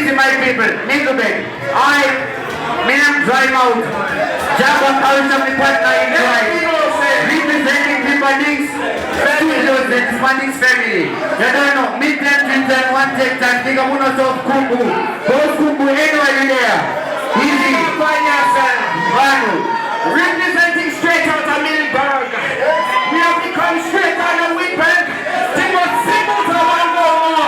Easy, my people. Nickelback. Me am dry mouth. Jabba culture me partner in dry. Representing people Nix. Studios and Spanix family. You don't know. Meet them, dreams and one take time. Think of one of Kumbu. Those Kumbu anywhere there. Easy. Vanu. Representing straight out of Milberg. We have become straight out of Whitburg. They must simple to one more.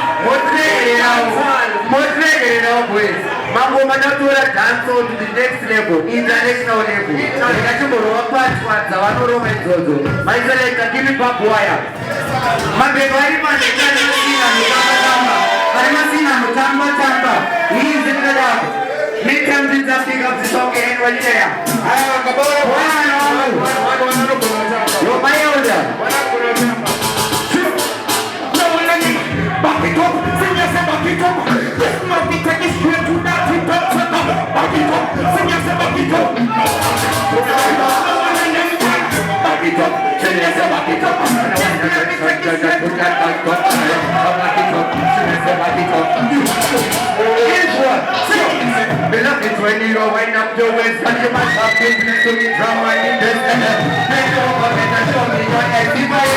Motivate it up with. Mambo Manatura dance to the next level, international level. Ikachimbo part kwanza wanoro metozo. Maiseleka give me back wire. Mabegwari manekana sina mutamba. He is in the lab. Make him just pick up the song and right there. You're my older. Back it up, sing yourself, back it up. This must be taken straight to that hip hop. Back it up, sing yourself, back it up. Back it up, sing yourself, back it up. Here's what. Below it when you wind up your waist and you must have business to be drama in this. Make your comment and show me your activity.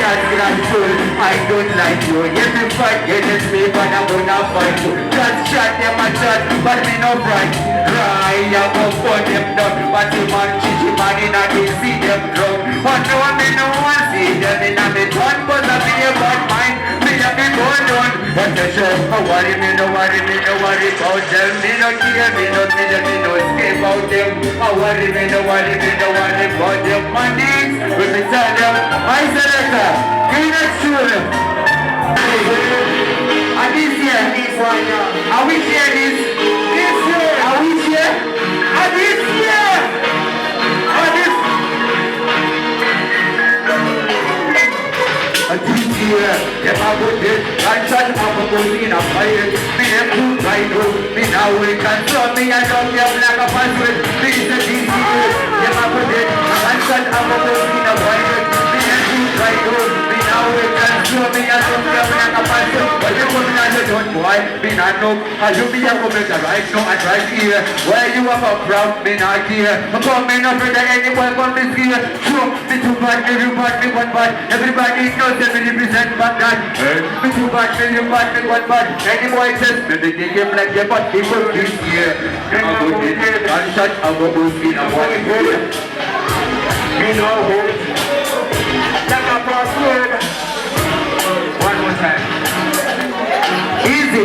My people, I don't like you. Every fight against me, but I'm gonna fight you. Just shot them a shot, but me no fright. Cry, I'm gonna put them down. But you man, chichi man, in a day, see them drunk. But no one, me no one see them in a me turn. But I be a bad mind, me a be going on. But the show, me no worry about them. Me no care, me no escape about them. Me no worry about them. Money, we be tell them, I selector, give it to them. And this year, are we here this? This year, are we here? And this year, and this. And this year, if I would get right side of a boat in a fire, me and two right road, me now we can throw me and drop your black up and sweat. Please, this year, if I would get right side of a boat in a fire, me and two right road, me now we can throw me and drop your black up and sweat. But you come in and you don't boy, me not know, and you be a woman to right now and right here. Where you have a proud, me not here. I'm coming up with anyone from this year. Sure, me too bad, everybody, me one bad. Everybody knows that me represent back that. Me too bad, everybody, me one bad. Any boy says, me they take him like your bad people this year. I'm a good day, gunshot, I'm a good skin, I'm one good. Me know who. Like a password. One more time. Easy.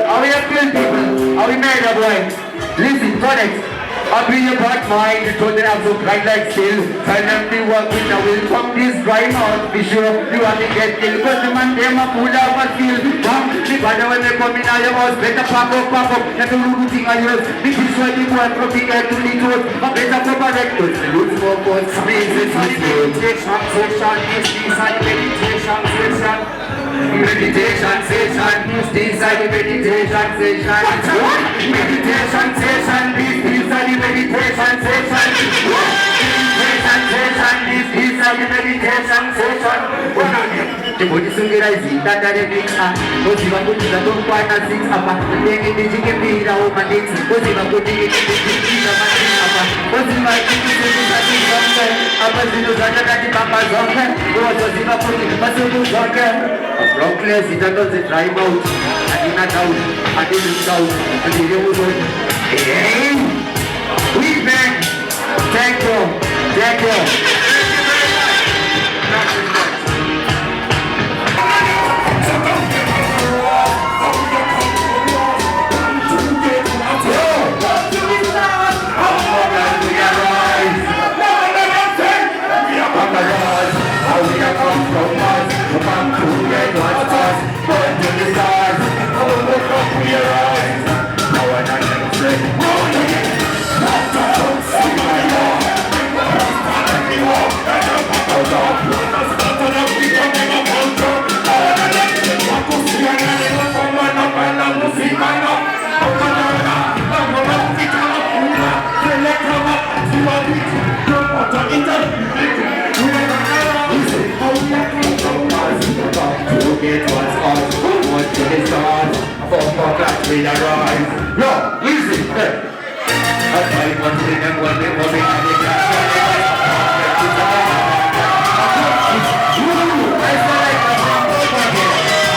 Are we a good people? Are we married or boy? Listen, connect. I'll be your bad mind, you told them I'm so bright like steel. Tell them they work with the will from this dry mouth. Be sure you have to get killed. Cause the man them a pull out a steel. Come, the father when they come in on your house, better pack up. That's a rude thing of yours. This is why you want from the air to the toes. A better proper rectus. Look for God, space is meditation session. This is meditation session. Meditation session. This is meditation session. Meditation session. This is meditation session. This is a meditation session. Timujisungira izitandare mika oziva kuti zvatokwana 6 apa ndenge ndichikembira umanix oziva kuti ndichikembira manix apa oziva ndichikembira apa zvinhu zvachakati pambazonke ozoziva kuti masuku zonke brokles itandonzi drive out handina doubt handini doubt ndiri uroni hey we back thank you thank you. We arise. No, easy. I one thing and one thing,